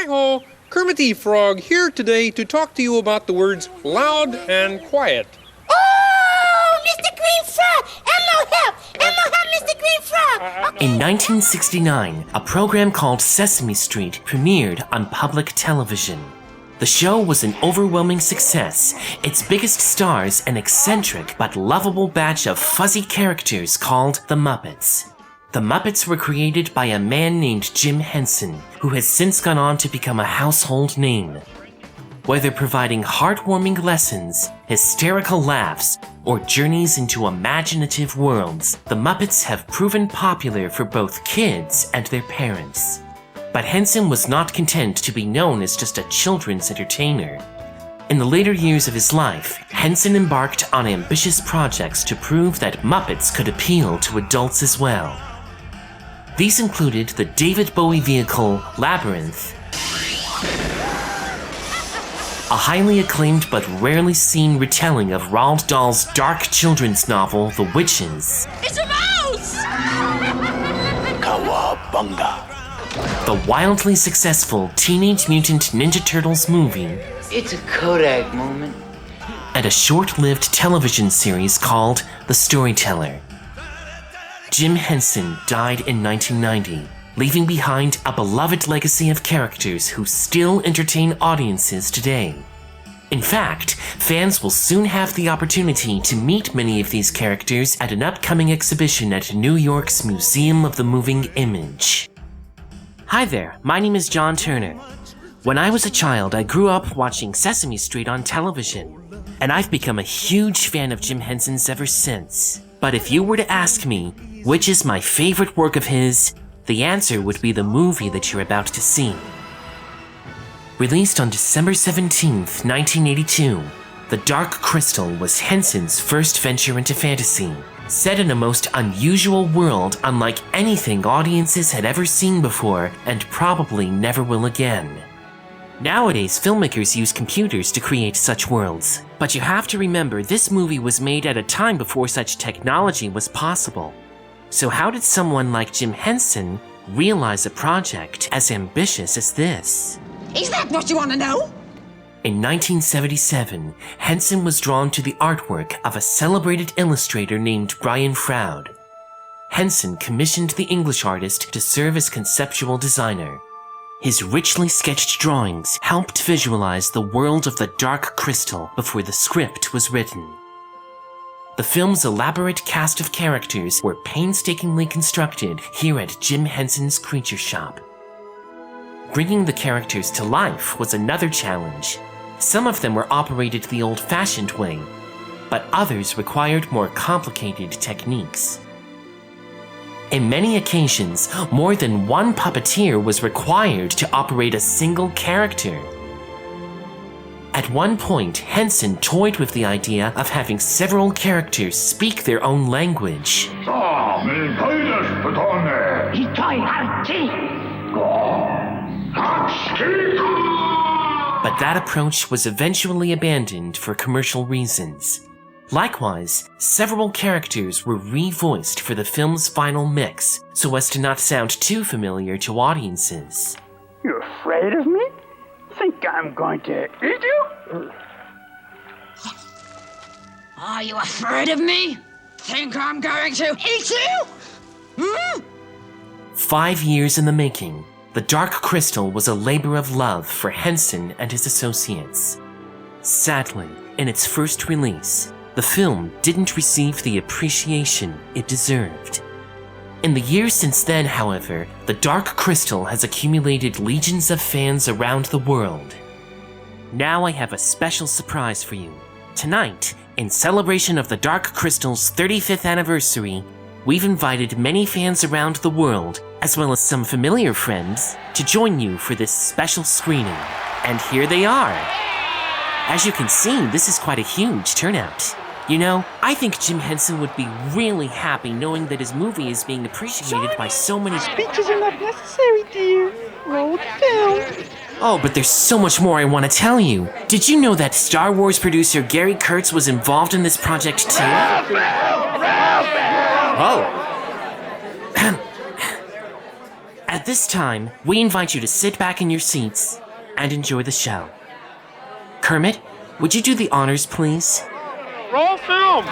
Hi-ho, Kermit the Frog here today to talk to you about the words loud and quiet. Oh, Mr. Green Frog! Elmo help! Mr. Green Frog! In 1969, a program called Sesame Street premiered on public television. The show was an overwhelming success, its biggest stars an eccentric but lovable batch of fuzzy characters called the Muppets. The Muppets were created by a man named Jim Henson, who has since gone on to become a household name. Whether providing heartwarming lessons, hysterical laughs, or journeys into imaginative worlds, the Muppets have proven popular for both kids and their parents. But Henson was not content to be known as just a children's entertainer. In the later years of his life, Henson embarked on ambitious projects to prove that Muppets could appeal to adults as well. These included the David Bowie vehicle Labyrinth, a highly acclaimed but rarely seen retelling of Roald Dahl's dark children's novel The Witches. It's a mouse! Cowabunga. The wildly successful Teenage Mutant Ninja Turtles movie, It's a Kodak moment. and a short-lived television series called The Storyteller. Jim Henson died in 1990, leaving behind a beloved legacy of characters who still entertain audiences today. In fact, fans will soon have the opportunity to meet many of these characters at an upcoming exhibition at New York's Museum of the Moving Image. Hi there, my name is John Turner. When I was a child, I grew up watching Sesame Street on television, and I've become a huge fan of Jim Henson's ever since. But if you were to ask me, which is my favorite work of his, the answer would be the movie that you're about to see. Released on December 17th, 1982, The Dark Crystal was Henson's first venture into fantasy, set in a most unusual world unlike anything audiences had ever seen before and probably never will again. Nowadays, filmmakers use computers to create such worlds, but you have to remember this movie was made at a time before such technology was possible. So how did someone like Jim Henson realize a project as ambitious as this? Is that what you want to know? In 1977, Henson was drawn to the artwork of a celebrated illustrator named Brian Froud. Henson commissioned the English artist to serve as conceptual designer. His richly sketched drawings helped visualize the world of the Dark Crystal before the script was written. The film's elaborate cast of characters were painstakingly constructed here at Jim Henson's Creature Shop. Bringing the characters to life was another challenge. Some of them were operated the old-fashioned way, but others required more complicated techniques. In many occasions, more than one puppeteer was required to operate a single character. At one point, Henson toyed with the idea of having several characters speak their own language. But that approach was eventually abandoned for commercial reasons. Likewise, several characters were re-voiced for the film's final mix so as to not sound too familiar to audiences. You afraid of me? Think I'm going to eat you? Are you afraid of me? Think I'm going to eat you? Hmm? 5 years in the making, The Dark Crystal was a labor of love for Henson and his associates. Sadly, in its first release, the film didn't receive the appreciation it deserved. In the years since then, however, The Dark Crystal has accumulated legions of fans around the world. Now I have a special surprise for you. Tonight, in celebration of The Dark Crystal's 35th anniversary, we've invited many fans around the world, as well as some familiar friends, to join you for this special screening. And here they are! As you can see, this is quite a huge turnout. You know, I think Jim Henson would be really happy knowing that his movie is being appreciated by so many... Speeches are not necessary, dear. Roll the film. Oh, but there's so much more I want to tell you. Did you know that Star Wars producer Gary Kurtz was involved in this project too? Oh. At this time, we invite you to sit back in your seats and enjoy the show. Kermit, would you do the honors, please? Roll film!